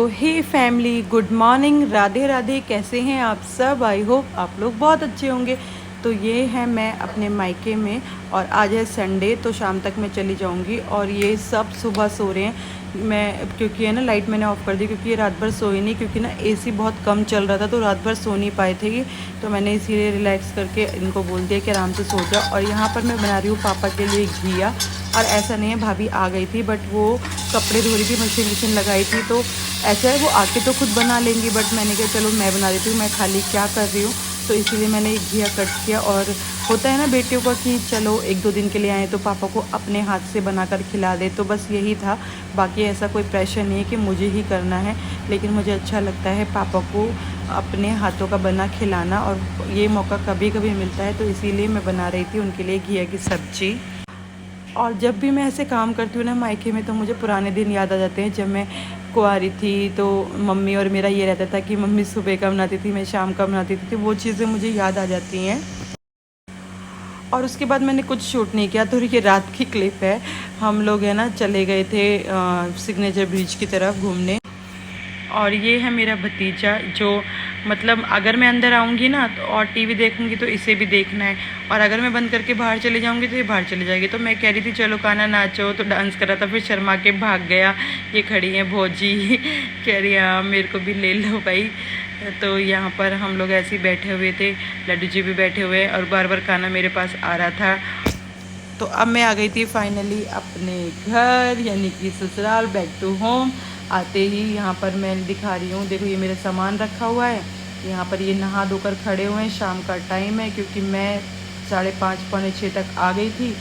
हे family, good morning, Radhe Radhe. कैसे हैं आप सब? आई होप आप लोग बहुत अच्छे होंगे। तो ये है मैं अपने मायके में और आज है संडे, तो शाम तक मैं चली जाऊंगी। और ये सब सुबह सो रहे हैं। मैं क्योंकि है ना लाइट मैंने ऑफ़ कर दी, क्योंकि ये रात भर सोई नहीं, क्योंकि ना एसी बहुत कम चल रहा था तो रात भर सो नहीं पाए थे ये। तो मैंने इसीलिए रिलैक्स करके इनको बोल दिया कि आराम से सो जाओ। और यहाँ पर मैं बना रही हूँ पापा के लिए घिया। और ऐसा नहीं है, भाभी आ गई थी बट वो कपड़े धो रही थी, मशीन वशीन लगाई थी, तो ऐसा है वो आके तो खुद बना लेंगी, बट मैंने कहा चलो मैं बना देती हूँ, मैं खाली क्या कर रही हूँ। तो इसीलिए मैंने एक घिया कट किया। और होता है ना बेटियों का कि चलो एक दो दिन के लिए आए तो पापा को अपने हाथ से बनाकर खिला दे, तो बस यही था। बाकी ऐसा कोई प्रेशर नहीं है कि मुझे ही करना है, लेकिन मुझे अच्छा लगता है पापा को अपने हाथों का बना खिलाना, और ये मौका कभी कभी मिलता है, तो इसीलिए मैं बना रही थी उनके लिए घिया की सब्ज़ी। और जब भी मैं ऐसे काम करती हूँ ना मायके में, तो मुझे पुराने दिन याद आ जाते हैं जब मैं कुंवारी थी। तो मम्मी और मेरा ये रहता था कि मम्मी सुबह का बनाती थी, मैं शाम का बनाती थी, तो वो चीज़ें मुझे याद आ जाती हैं। और उसके बाद मैंने कुछ शूट नहीं किया, तो ये रात की क्लिप है। हम लोग है ना चले गए थे सिग्नेचर ब्रिज की तरफ घूमने। और ये है मेरा भतीजा, जो मतलब अगर मैं अंदर आऊँगी ना तो और टीवी देखूँगी तो इसे भी देखना है, और अगर मैं बंद करके बाहर चले जाऊँगी तो ये बाहर चले जाएगी। तो मैं कह रही थी चलो काना नाचो, तो डांस कर रहा था, फिर शर्मा के भाग गया। ये खड़ी हैं भौजी कह रही हाँ मेरे को भी ले लो भाई। तो यहाँ पर हम लोग ऐसे ही बैठे हुए थे, लड्डू जी भी बैठे हुए, और बार बार खाना मेरे पास आ रहा था। तो अब मैं आ गई थी फाइनली अपने घर, यानी कि ससुराल, बैक टू होम। आते ही यहाँ पर मैं दिखा रही हूँ, देखो ये मेरा सामान रखा हुआ है। यहाँ पर ये नहा धोकर खड़े हुए हैं, शाम का टाइम है, क्योंकि मैं 5:30 पौने 6 तक आ गई थी।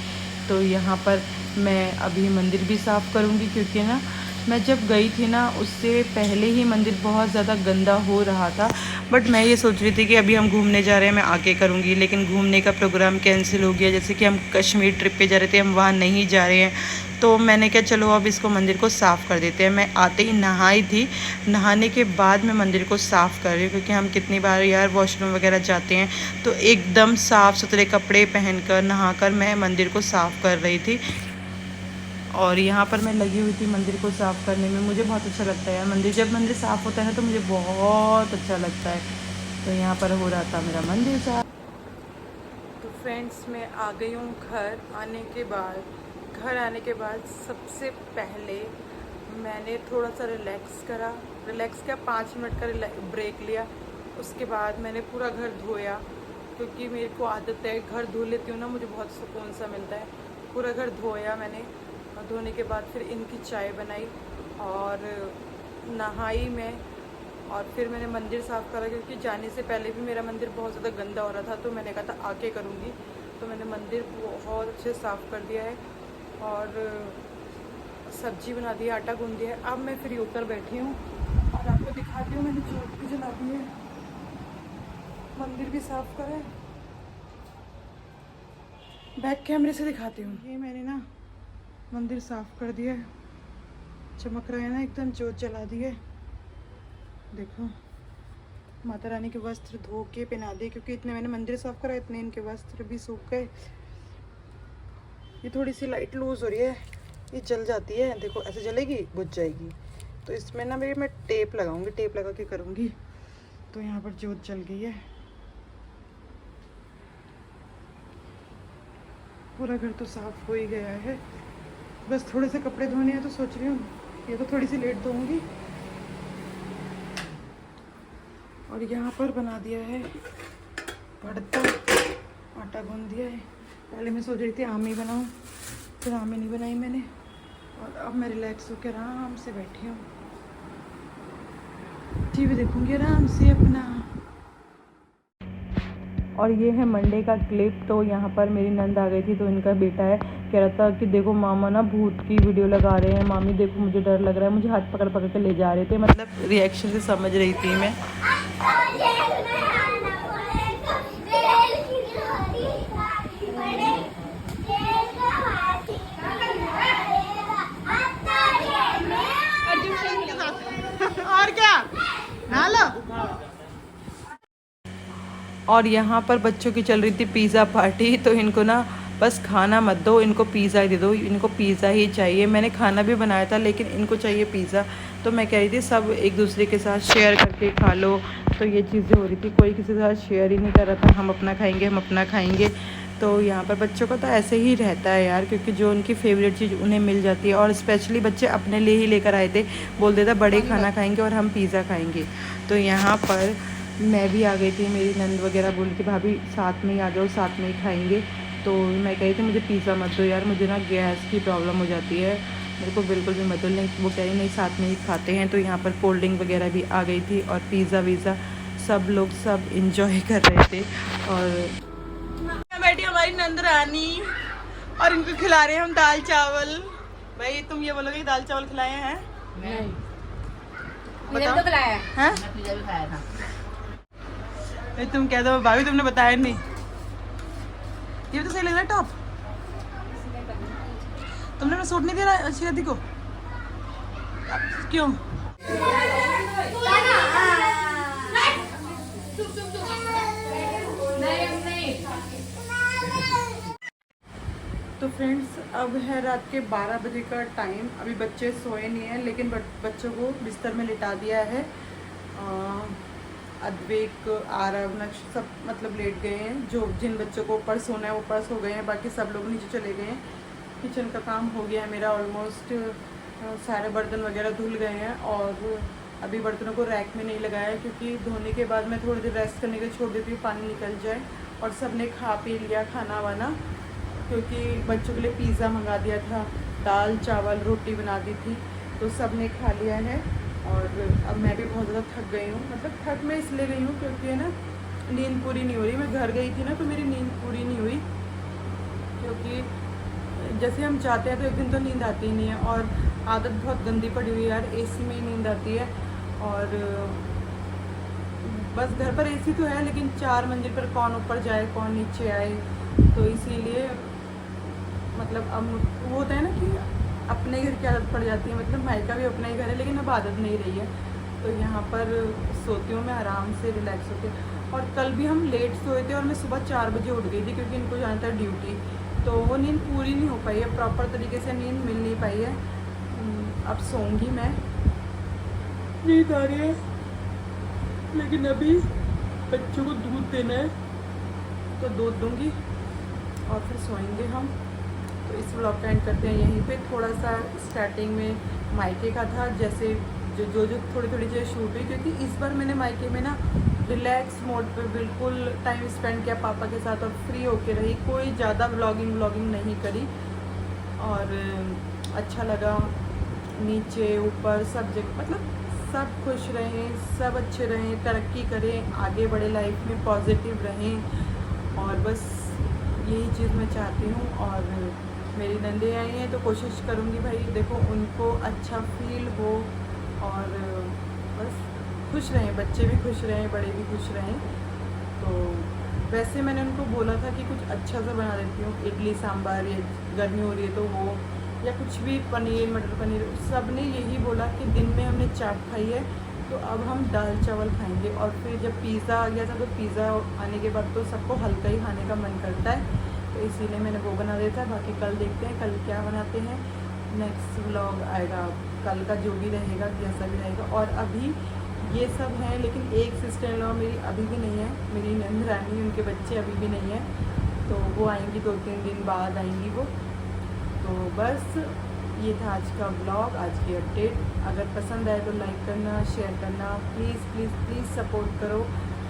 तो यहाँ पर मैं अभी मंदिर भी साफ़ करूँगी, क्योंकि ना मैं जब गई थी ना उससे पहले ही मंदिर बहुत ज़्यादा गंदा हो रहा था। बट मैं ये सोच रही थी कि अभी हम घूमने जा रहे हैं, मैं आके करूँगी, लेकिन घूमने का प्रोग्राम कैंसिल हो गया। जैसे कि हम कश्मीर ट्रिप पे जा रहे थे, हम वहाँ नहीं जा रहे हैं। तो मैंने कहा चलो अब इसको मंदिर को साफ़ कर देते हैं। मैं आते ही नहाई थी, नहाने के बाद मैं मंदिर को साफ़ कर रही हूँ, क्योंकि हम कितनी बार यार वॉशरूम वगैरह जाते हैं, तो एकदम साफ़ सुथरे कपड़े पहनकर नहाकर मैं मंदिर को साफ़ कर रही थी। और यहाँ पर मैं लगी हुई थी मंदिर को साफ़ करने में। मुझे बहुत अच्छा लगता है यार मंदिर, जब मंदिर साफ़ होता है ना तो मुझे बहुत अच्छा लगता है। तो यहाँ पर हो रहा था मेरा मंदिर साफ़। तो फ्रेंड्स मैं आ गई हूँ घर। घर आने के बाद सबसे पहले मैंने थोड़ा सा रिलैक्स किया, 5 मिनट का ब्रेक लिया। उसके बाद मैंने पूरा घर धोया, क्योंकि मेरे को आदत है, घर धो लेती हूँ ना मुझे बहुत सुकून सा मिलता है। पूरा घर धोया मैंने, और धोने के बाद फिर इनकी चाय बनाई और नहाई मैं। और फिर मैंने मंदिर साफ़ करा, क्योंकि जाने से पहले भी मेरा मंदिर बहुत ज़्यादा गंदा हो रहा था, तो मैंने कहा था आके करूँगी। तो मैंने मंदिर बहुत अच्छे साफ़ कर दिया है और सब्जी बना दी है, आटा गूँध दिया है। अब मैं फ्री होकर बैठी हूँ और आपको दिखाती हूँ, मैंने जोत भी जला दी है, मंदिर भी साफ़ करा है। बैक कैमरे से दिखाती हूँ। ये मैंने ना मंदिर साफ़ कर दिया है, चमक रहा है ना एकदम, जोत जला दी है। देखो माता रानी के वस्त्र धो के पहना दिए, क्योंकि इतने मैंने मंदिर साफ़ करा, इतने इनके वस्त्र भी सूख गए। ये थोड़ी सी लाइट लूज़ हो रही है, ये जल जाती है, देखो ऐसे जलेगी बुझ जाएगी। तो इसमें ना मैं टेप लगाऊंगी, टेप लगा के करूँगी। तो यहाँ पर जोत जल गई है, पूरा घर तो साफ़ हो ही गया है। बस थोड़े से कपड़े धोने हैं, तो सोच रही हूँ ये तो थोड़ी सी लेट धोऊंगी। और यहाँ पर बना दिया है भरता, आटा गूँध दिया है। पहले मैं सोच रही थी आमी बनाऊँ, फिर आमी नहीं बनाई मैंने। और अब मैं रिलैक्स होकर आराम से बैठी हूँ, टीवी देखूँगी आराम से अपना। और ये है मंडे का क्लिप। तो यहाँ पर मेरी नंद आ गई थी, तो इनका बेटा है, कह रहा था कि देखो मामा ना भूत की वीडियो लगा रहे हैं, मामी देखो मुझे डर लग रहा है, मुझे हाथ पकड़ पकड़ के ले जा रहे थे। मतलब रिएक्शन से समझ रही थी मैं। और क्या ना लो। और यहाँ पर बच्चों की चल रही थी पिज़्ज़ा पार्टी। तो इनको ना बस खाना मत दो, इनको पिज़्ज़ा ही दे दो, इनको पिज़्ज़ा ही चाहिए। मैंने खाना भी बनाया था, लेकिन इनको चाहिए पिज़्ज़ा। तो मैं कह रही थी सब एक दूसरे के साथ शेयर करके खा लो, तो ये चीज़ें हो रही थी, कोई किसी के साथ शेयर ही नहीं कर रहा था, हम अपना खाएंगे हम अपना खाएंगे। तो यहाँ पर बच्चों का तो ऐसे ही रहता है यार, क्योंकि जो उनकी फेवरेट चीज़ उन्हें मिल जाती है। और स्पेशली बच्चे अपने लिए ही लेकर आए थे, बोलते थे बड़े खाना खाएंगे और हम पिज़्ज़ा खाएंगे। तो यहाँ पर मैं भी आ गई थी, मेरी नंद वगैरह बोली थी भाभी साथ में ही आ जाओ, साथ में ही खाएंगे। तो मैं कही थी मुझे पिज़्ज़ा मत दो यार, मुझे ना गैस की प्रॉब्लम हो जाती है, मेरे को बिल्कुल भी मत दो। नहीं, वो कह रही नहीं साथ में ही खाते हैं। तो यहाँ पर कोल्ड ड्रिंक वगैरह भी आ गई थी और पिज़्ज़ा वीज़ा सब लोग सब इंजॉय कर रहे थे। और बैठी हमारी नंद रानी और इनको खिला रहे हैं हम दाल चावल। भाई तुम ये बोलोगे कि दाल चावल खिलाए हैं? नहीं, बताओ। तो खिलाया हैं? मैं पिज़्ज़ा भी खाया था। नहीं, तुम कह दो भाभी तुमने बताया नहीं। ये तो सही लग रहा है टॉप, तुमने ना सूट नहीं दे रहा श्रीयति को, क्यों? तो फ्रेंड्स अब है रात के 12 बजे का टाइम, अभी बच्चे सोए नहीं हैं, लेकिन बच्चों को बिस्तर में लिटा दिया है। अद्वैक, आरव, नक्श सब मतलब लेट गए हैं, जो जिन बच्चों को ऊपर सोना है वो ऊपर सो गए हैं, बाकी सब लोग नीचे चले गए हैं। किचन का काम हो गया है मेरा ऑलमोस्ट, सारे बर्तन वगैरह धुल गए हैं और अभी बर्तनों को रैक में नहीं लगाया है, क्योंकि धोने के बाद मैं थोड़ी देर रेस्ट करने के लिए छोड़ देती हूँ, पानी निकल जाए। और सब ने खा पी लिया खाना वाना, क्योंकि बच्चों के लिए पिज़्ज़ा मंगा दिया था, दाल चावल रोटी बना दी थी, तो सब ने खा लिया है। और अब मैं भी बहुत ज़्यादा थक गई हूँ, मतलब थक मैं इसलिए गई हूँ क्योंकि है ना नींद पूरी नहीं हो रही। मैं घर गई थी ना तो मेरी नींद पूरी नहीं हुई, क्योंकि जैसे हम चाहते हैं तो एक दिन तो नींद आती ही नहीं है, और आदत बहुत गंदी पड़ी हुई है यार, एसी में ही नींद आती है। और बस घर पर एसी तो है, लेकिन 4 मंजिल पर कौन ऊपर जाए कौन नीचे आए, तो इसीलिए मतलब अब वो होता है ना कि अपने घर की आदत पड़ जाती है, मतलब मायका भी अपना ही घर है, लेकिन अब आदत नहीं रही है। तो यहाँ पर सोती हूँ मैं आराम से, रिलैक्स होके। और कल भी हम लेट सोए थे और मैं सुबह 4 बजे उठ गई थी, क्योंकि इनको जाना था ड्यूटी, तो वो नींद पूरी नहीं हो पाई है, प्रॉपर तरीके से नींद मिल नहीं पाई है। अब सोऊंगी मैं, नींद आ रही है, लेकिन अभी बच्चों को दूध देना है तो दूध दूँगी और फिर सोएंगे हम। तो इस व्लॉग का एंड करते हैं यहीं पे। थोड़ा सा स्टार्टिंग में मायके का था, जैसे जो थोड़ी थोड़ी चीज़ें शूट हुई, क्योंकि इस बार मैंने मायके में ना रिलैक्स मोड पे बिल्कुल टाइम स्पेंड किया पापा के साथ और फ्री होके रही, कोई ज़्यादा व्लॉगिंग नहीं करी। और अच्छा लगा, नीचे ऊपर सब जगह मतलब सब खुश रहें, सब अच्छे रहें, तरक्की करें, आगे बढ़े लाइफ में, पॉजिटिव रहें, और बस यही चीज़ मैं चाहती हूँ। और मेरी नंदे आई हैं तो कोशिश करूँगी भाई देखो उनको अच्छा फील हो, और बस खुश रहें, बच्चे भी खुश रहें, बड़े भी खुश रहें। तो वैसे मैंने उनको बोला था कि कुछ अच्छा सा बना देती हूँ, इडली सांभर, या गर्मी हो रही है तो वो, या कुछ भी, पनीर मटर पनीर। सब ने यही बोला कि दिन में हमने चाट खाई है तो अब हम दाल चावल खाएंगे। और फिर जब पिज़्ज़ा आ गया था तो पिज़्ज़ा आने के बाद तो सबको हल्का ही खाने का मन करता है, तो इसीलिए मैंने वो बना दिया था। बाकी कल देखते हैं कल क्या बनाते हैं, नेक्स्ट व्लॉग आएगा कल का, जो भी रहेगा जैसा भी रहेगा। और अभी ये सब हैं, लेकिन एक सिस्टर इन लॉ मेरी अभी भी नहीं है, मेरी नंद रानी, उनके बच्चे अभी भी नहीं हैं, तो वो आएंगी 2-3 दिन बाद आएंगी वो। तो बस ये था आज का ब्लॉग, आज की अपडेट। अगर पसंद आए तो लाइक करना, शेयर करना, प्लीज़ प्लीज़ प्लीज़ सपोर्ट करो,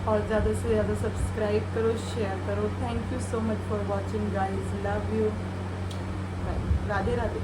और ज़्यादा से ज़्यादा सब्सक्राइब करो, शेयर करो। Thank you so much for watching guys, love you, bye, Radhe Radhe.